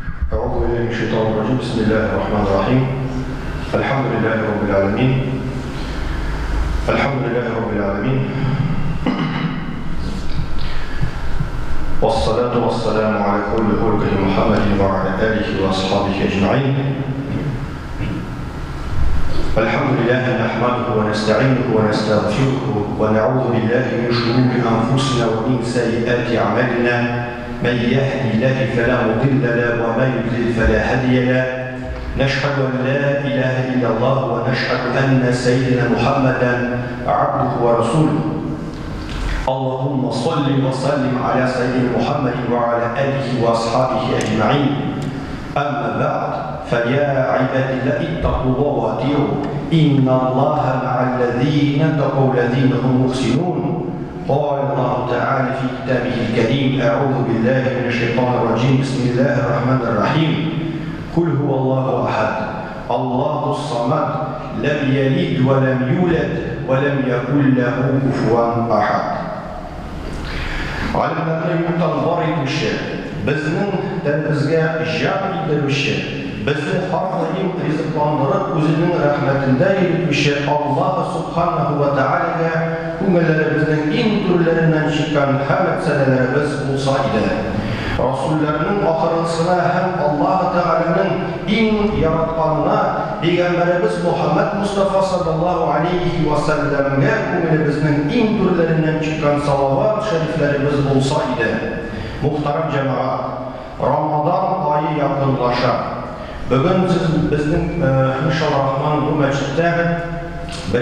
أعوذ بالله من الشيطان الرجيم. بسم الله الرحمن الرحيم. الحمد لله رب العالمين. الحمد لله رب العالمين. والصلاة والسلام على كل خلق محمد وعلى آله وأصحابه أجمعين. الحمد لله نحمده ونستعينه ونستغفره ونعوذ بالله من شرور أنفسنا ومن سيئات أعمالنا. من يهدي الله فلا مضل له ومن يضلل فلا هادي له. نشهد أن لا إله إلا الله ونشهد أن سيدنا محمدا عبده ورسوله. اللهم صل وسلم على سيدنا محمد وعلى آله وأصحابه أجمعين. أما بعد فيا عباد الله اتقوا الله وأطيعوا إن الله مع الذين اتقوا الذين هم محسنون. قال الله تعالى في كتابه الكريم: أعوذ بالله من الشيطان الرجيم. بسم الله الرحمن الرحيم. قل هو الله أحد الله الصمد لم يلد ولم يولد ولم يكن له كفوا أحد. Alimlerine muhtar etmişler. Bizning bizga jon bildirmişler. Bizni har doim rizqlantirib o'zining rahmatida yetkazishlar. Alloh subhanahu va taolaga ko'ngillarimizni eng turlaridan chiqqan hamd sanalarimiz bo'lsa edi. Rasullarning oxirisina ham Alloh taolaning eng yaratganına Peygamberimiz Muhammed Mustafa sallallahu aleyhi ve sellem'e ko'nglimizning eng turlaridan chiqqan salovat shariflarimiz bo'lsa edi. Muhtaram jamoat, Ramazon oyi yaqinlashar. Bugün bizning inshaalloh rahman bu masjidda 1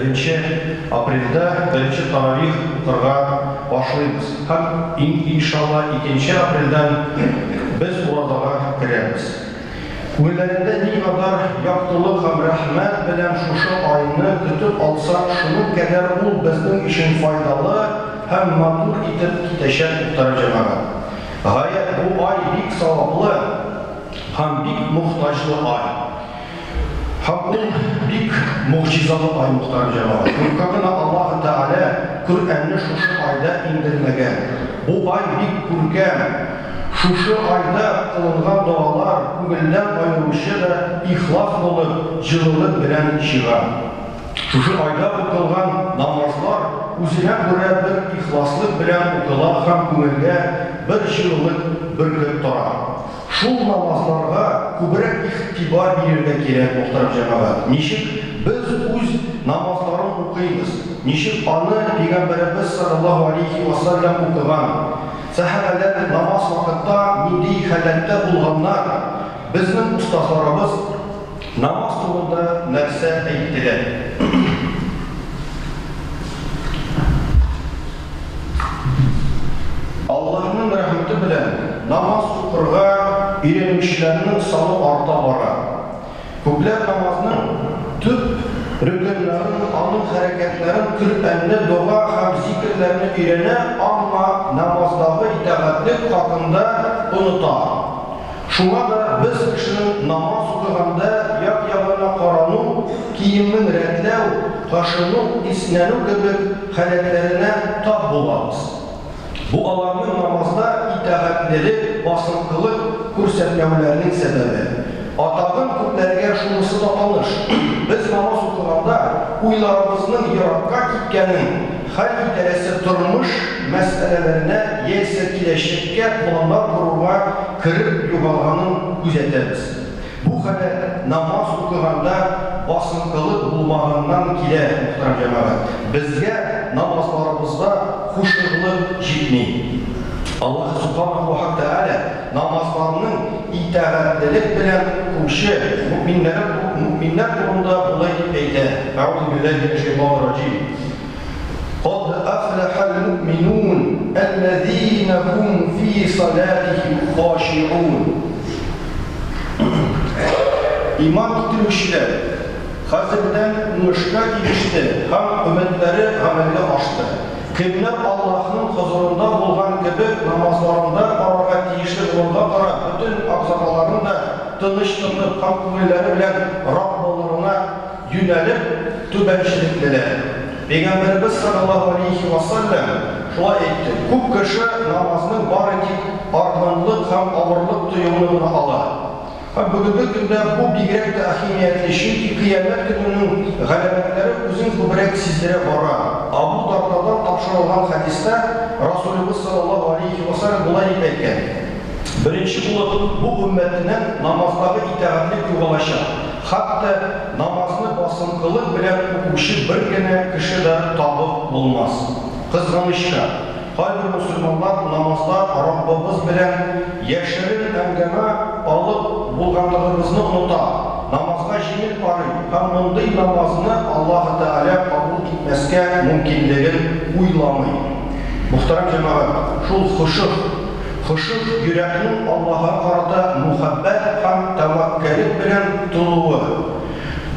aprelda 1 taravih o'qirga boshlaymiz. Ham inshaalloh 2 apreldan biz ro'zaga kiramiz. Ko'ngillarida naqadar yoqtilik ham rahmat bilan shu oyni kutib olsak, shuni qadar u bizning uchun foydali ham ma'qul etib ketishar muhtaram. G'oyat bu oy bek savobli ham bek muhtojli oy. Ham bek mo'jizali oy muhtaram jamoat. Ko'pkogina Alloh taolo Qur'onni shu oyda indirmagan. Bu oy bek ko'rkam. Şu ayda kılınan dualar ko'ngildan ayrılışı ve ihlas bo'lib, jillik bilan çığa. Şu ayda o'qilgan namazlar o'zine göre bir ihlaslık bilan o'qila ham ko'ngilga bir jillik birlik tura. Şu namazlarga ko'proq e'tibor berishga kerak muhtaram jamoat. Nishik biz o'z namazlarni o'qiymiz. Nishik uni Peygamberimiz sallallohu alayhi va sallam o'qigan. Sahabeler namaz vakitte midi halatda bulganlar bizning ustazlarimiz namaz turunda narsa aytdilar. Allah'ın rahmeti bilan namaz o'qirga irinishlarning soni orta bora. Ko'plar namazning tüp rükünlerin, anın hareketlerin, Kur'an'ı, dua, ham zikirlerini öğrene ama namazdaki itaatlik hakkında unutar. Şuna da biz kişinin namaz okuğanda yak yabana qaranı, kiyimin rəndləv, qaşını, isnəni gibi hareketlerine tab bulamız. Bu alanın namazda itaatleri basınkılık göstərmələrinin səbəbi. Atağın küplerine şunusu da tanış. Biz namaz okuğanda uylarımızın Irak'a gitkenin hal iteresi durmuş meselelerine yelserkileşikке planlar kurulma kırıp yuvalganın gözetiriz. Bu kadar namaz okuğanda basınkılık bulmağından kile muhtaram cemaat. Bizge namazlarımızda huşurluk jitmeyi. Allah subhanahu wa ta'ala namazlarının itaatlilik bilen kuşu müminler durumunda olay eyde. Euzu billahi mineşşeytanirracim. Qad aflahal mu'minun ellezîne hum fî salâtihim khâşi'ûn. İman getirmişler. Hazırdan müşka ilişti. Hem ümitleri amelde açtı. Kimler Allah'ın huzurunda bulgan gibi namazlarında qararga tiyişli olga qarab, bütün akzakaların da tınıştırıp, kalkülleri bilen Rabbalarına yönelip tübençilikleri. Peygamberimiz sallallahu aleyhi ve sellem şuna etti. Kub kişi namazının bari ki ardmanlık hem ağırlık duyumunu ala. Бүгінгі күнде бұл бигрәк тә әһәмиятле, чөнки қиямет көненең галәмәтләре үзен күбрәк сиздерә бара. Абу Дардадан тапшырылган хадистә Расулыбыз саллаллаһу алейхи ва саллям булай дип әйткән: Беренче булып бу уммәтеннән намаздагы итәгатьлек югалачак. Хәтта намазны басынкылык белән укучы бер генә кеше дә табып булмас. Кызганычка, кайбер мусульманлар намазда Раббыбыз белән яшерен әңгәмә алып булганлыгыбызны оныта. Намазга җиңел карый һәм мондый намазны Аллаһ Тәгалә кабул итмәскә мөмкинлеген уйламый. Мөхтәрәм җәмәгать, шул хушук йөрәкнең Аллаһка карата мөхәббәт һәм тәвәккәллек белән тулуы.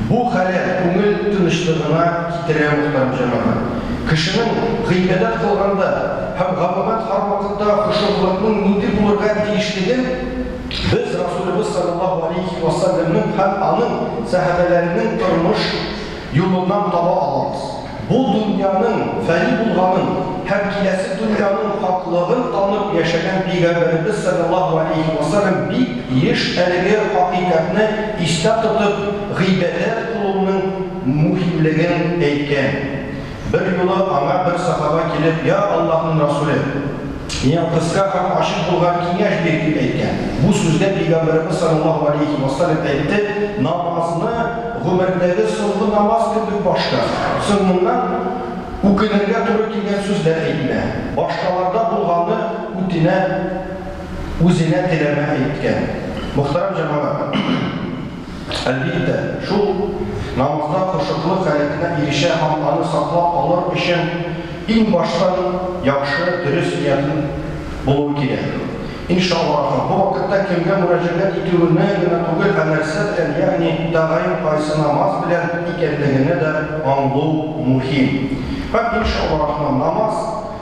Бу халәт күңел тынычлыгына китерә, мөхтәрәм җәмәгать. Кешенең гыйбадәт кылганда һәм габадат һәрвакытта хушуклыкның нинди булырга тиешлеген без Расулыбыз саллаллаһу алейхи ва саллямның һәм аның сахабаларының тормыш юлыннан таба алабыз. Бу дөньяның фани булганын һәм киләсе дөньяның хаклыгын танып яшәгән Пәйгамбәрбез саллаллаһу алейхи ва саллям бик еш әлеге хакыйкатьне истә тотып гыйбадәт кылуның мөһимлеген әйткән. Bir yo'li аңа bir сахаба килеп: "Я Аллаһның Расулы, миңа кыска һәм ачык булган киңәш бир" дип әйткән. Бу сүздә Пәйгамбәрбез саллаллаһу алейхи ва саллям әйтте: "Намазны гомердәге соңгы намаз кебек башка. Соңыннан үкенергә туры килгән сүзләр әйтмә. Башкаларда булганны үтенә, үзенә теләмә" әйткән. Мөхтәрәм җәмәгать, әлбәттә, шул намазда хушуклык халәтенә ирешә һәм аны саклап калыр өчен иң баштан яхшы, дөрес ниятен булу кирәк. Иншаллаһ, бу вакытта кемгә мөрәҗәгать итүне генә түгел, нәрсә белән, ягъни тагын кайсы намаз белән икәнлегенә дә аңлау мөһим. Һәм иншаллаһ, намаз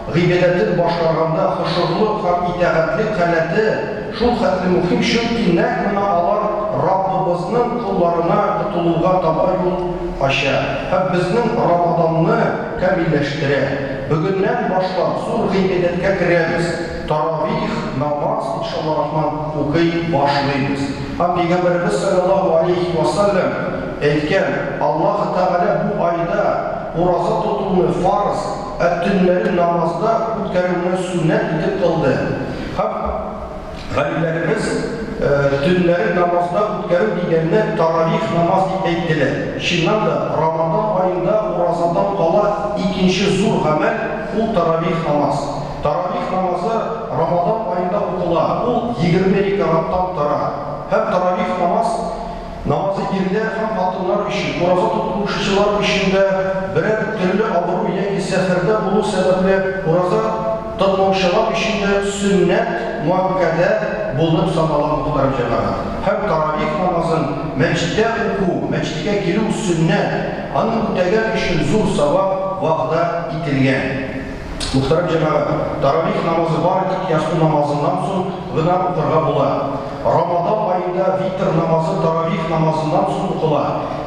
гыйбадәтен башлаганда хушуклык һәм итәгатьлек халәте шул хәтле мөһим, чөнки нәкъ менә алар Раббыбызның кулларына тотылуга таба юл ача һәм безнең Рамаданны камилләштерә. Бүгеннән башлап зур гыйбадәткә керәбез. Таравих намаз иншаллаһ укый башлыйбыз. Һәм Пәйгамбәрбез саллаллаһу алейхи ва саллям әйткән: Аллаһ Тәгалә бу айда ураза тотуны фарз, төннәрен намазда үткәрүне суннәт итеп кылды. Һәм галимнәребез төннәрен намазда үткәрү дигәнне таравих намаз дип әйттеләр. Чыннан да Рамадан аенда уразадан кала икенче зур гамәл ул таравих намаз. Таравих намазы Рамадан аенда укыла. Ул 20 рикъаттан тора. Һәм таравих намазы ирләр һәм хатыннар өчен, ураза тотучылар өчен дә берәр төрле авыру яки сәфәрдә булу сәбәпле ураза тотмаучылар өчен дә сөннәт муаккәдә булып санала, мөхтәрәм җәмәгать. Һәм таравих намазын мәчеттә уку, мәчеткә килү сөннәт, аны үтәгән өчен зур савап вәгъдә ителгән. Мөхтәрәм җәмәгать, таравих намазы бары тик ясту намазыннан соң гына укырга була. Рамадан аенда витр намазы таравих намазыннан соң укыла.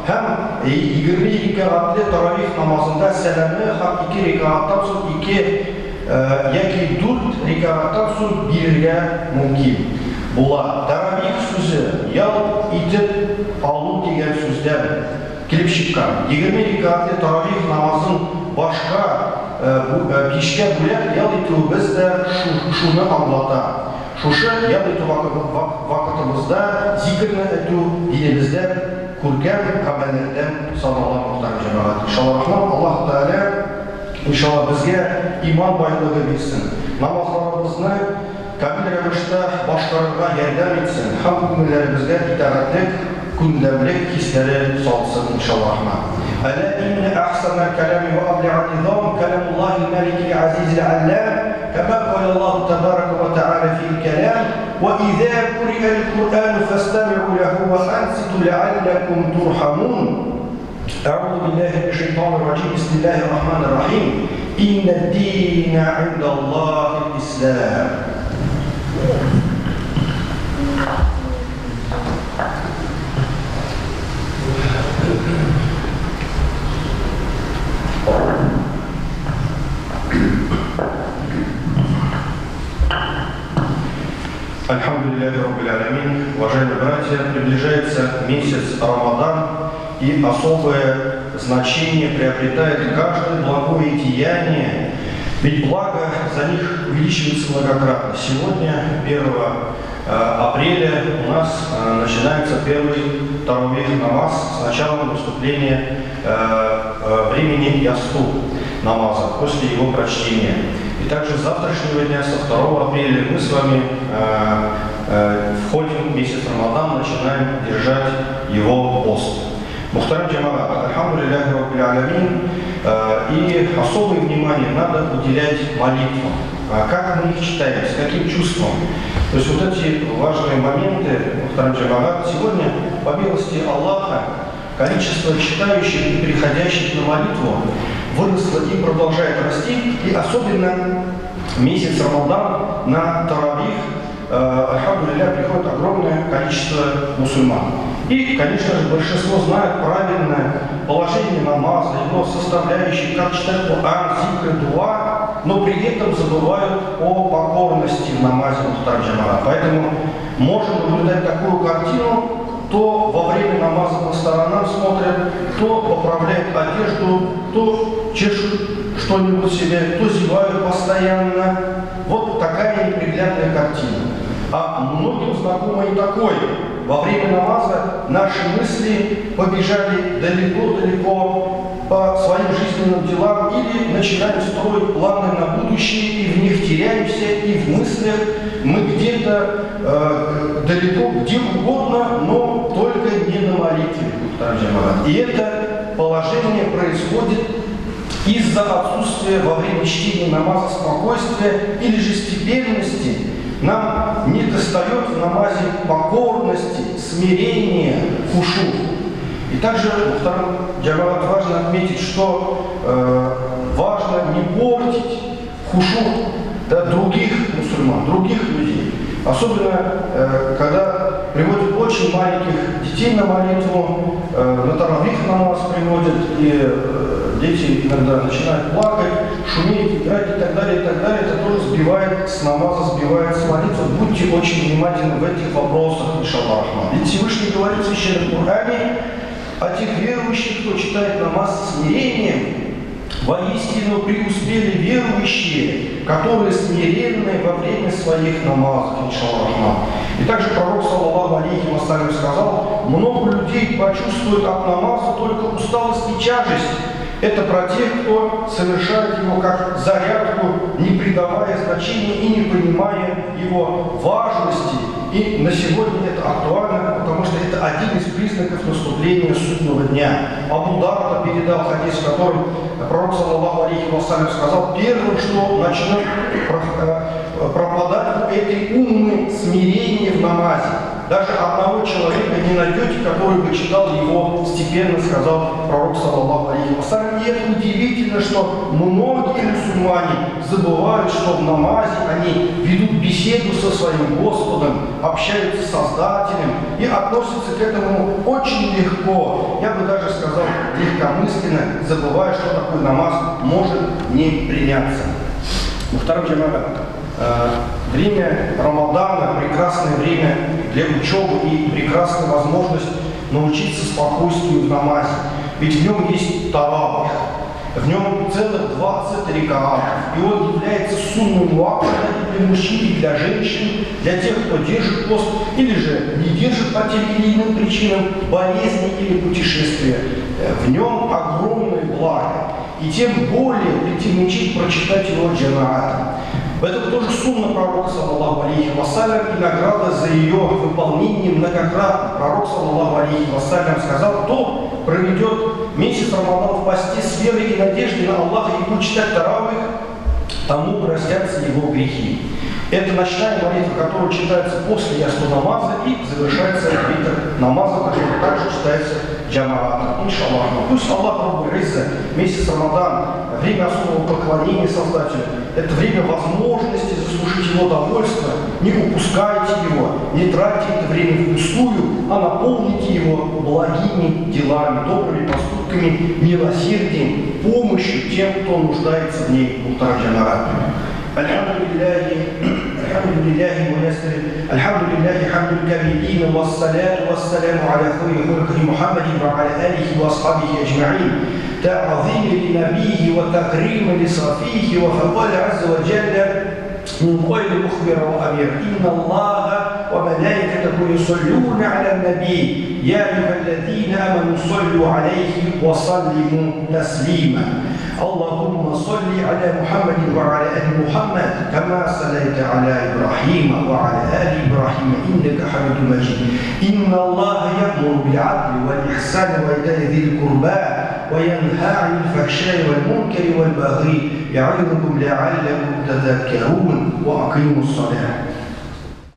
Һәм 20 рикъатлы таравих намазында сәламны һәм 2 рикъаттан соң 2 яки 4 рикъаттан соң бирергә мөмкин була. Таравих сүзе ял итеп алу дигән сүздән килеп чыккан. 20 рикъатлы таравих намазын башка кичкә бүләк ял итүебез дә шуны аңлата. Шушы ял итү вакытыбызда зикрне әйтү динебездә күркәм гамәлләрдән санала, мөхтәрәм җәмәгать. Иншаллаһ, Аллаһ Тәгалә иншаллаһ безгә иман байлыгы бирсен. Намазларыбызны камил рәвештә башкарырга ярдәм итсен һәм күңелләребезгә итәгатьлек, күндәмлек хисләре салсын, иншаллаһ. ألا إن أحسن الكلام وأبلغ النظام كلام الله الملك العزيز العلام كما قال الله تبارك وتعالى في الكلام: وإذا قرئ القرآن فاستمعوا له وأنصتوا لعلكم ترحمون. أعوذ بالله من الشيطان الرجيم. بسم الله الرحمن الرحيم. إن الدين عند الله الإسلام. الحمد لله Уважаемые братья, приближается месяц Рамадан, и особое значение приобретает каждое благое деяние, ведь благо за них увеличивается многократно. Сегодня, 1 апреля, у нас начинается первый таравих намаз с началом наступления времени ясту намаза, после его прочтения. И также с завтрашнего дня, со 2 апреля, мы с вами входим в месяц Рамадан, начинаем держать его пост. Мухтарам джамаат, альхамдулиллахи раббил алямин, и особое внимание надо уделять молитвам. Как мы их читаем, с каким чувством. То есть вот эти важные моменты, Мухтарам джамаат, сегодня, по милости Аллаха, количество читающих и переходящих на молитву выросло и продолжает расти, и особенно месяц Рамадан на таравих, альхамдулиллах, приходит огромное количество мусульман. И, конечно же, большинство знает правильное положение намаза, его составляющие, как читать Коран, зикр, дуа, но при этом забывают о покорности в намазе Мухтар Джамаат. Поэтому можем наблюдать такую картину: то во время намаза по сторонам смотрят, то поправляют одежду, то чешут что-нибудь себе, то зевают постоянно. Вот такая неприглядная картина. А многим знакомо и такое. Во время намаза наши мысли побежали далеко-далеко по своим жизненным делам или начинаем строить планы на будущее, и в них теряемся, и в мыслях мы где-то далеко, где угодно, но только не на молитве. И это положение происходит из-за отсутствия во время чтения намаза спокойствия или же степенности. Нам не достает в намазе покорности, смирения, хушу. И также, Мухтарам джамаат, важно отметить, что важно не портить хушу других мусульман, других людей. Особенно, когда приводят очень маленьких детей на молитву, на таравих намаз приводят, и дети иногда начинают плакать, шуметь, играть и так далее, это тоже сбивает с намаза, сбивает с молитвы. Будьте очень внимательны в этих вопросах, иншаллах рахман. Ведь Всевышний говорит в Священном Коране о тех верующих, кто читает намаз с смирением. Воистину преуспели верующие, которые смиренны во время своих намазов, иншаллах рахман. И также пророк, саллаллаху алейхи вассалям, сказал: много людей почувствуют от намаза только усталость и тяжесть. Это про тех, кто совершает его как зарядку, не придавая значения и не понимая его важности. И на сегодня это актуально, потому что это один из признаков наступления судного дня. Абу Дарда передал хадис, в котором пророк, саллаллаху алейхи вассалям, сказал: первым, что начнет пропадать у этой уммы смирение в намазе. Даже одного человека не найдете, который бы читал его степенно, сказал пророк, саллаллаху алейхи вассалям. И это удивительно, что многие мусульмане забывают, что в намазе они ведут беседу со своим Господом, общаются с Создателем и относятся к этому очень легко. Я бы даже сказал, легкомысленно, забывая, что такой намаз может не приняться. Мухтарам джамаат, время Рамадана – прекрасное время для учебы и прекрасная возможность научиться спокойствию в намазе. Ведь в нем есть таравих, в нем целых 20 рекаатов, и он является сунной муаккадой и для мужчин, и для женщин, для тех, кто держит пост, или же не держит по тем или иным причинам, болезни или путешествия. В нем огромное благо, и тем более прийти в мечеть, прочитать его джамаатом. Это тоже сунна пророка, саллаллаху алейхи вассалям, и награда за ее выполнение многократно. Пророк, саллаллаху алейхи вассалям, сказал: кто проведет месяц Рамадан в посте с верой и надеждой на Аллаха и будет читать таравих, тому простятся его грехи. Это ночная молитва, которая читается после ясту намаза и завершается витр намаза, который также читается джамаатом. Иншаллах. Пусть Аллах Раббуль Изза, месяц Рамадан, время особого поклонения Создателю, это время возможности заслужить его довольство. Не упускайте его, не тратьте это время впустую, а наполните его благими делами, добрыми поступками, милосердием, помощью тем, кто нуждается в ней. Мухтарам джамаат. Альхамдулиллахи والحمد لله ميسر الحمد لله حمد الكريمين والصلاة والسلام على خير خلقه محمد وعلى آله وأصحابه أجمعين تعظيم لنبيه وتكريم لصفيه وفقال عز وجل من قول مخبر وأمير إن الله وملائكته يصلون على النبي يا أيها الذين آمنوا صلوا عليه وسلموا تسليما اللهم صل على محمد وعلى آل محمد كما صليت على إبراهيم وعلى آل إبراهيم إنك حميد مجيد إن الله يأمر بالعدل والإحسان وإيتاء ذي القربى وينهى عن الفحشاء والمنكر والبغي يعظكم لعلكم تذكرون وأقيموا الصلاة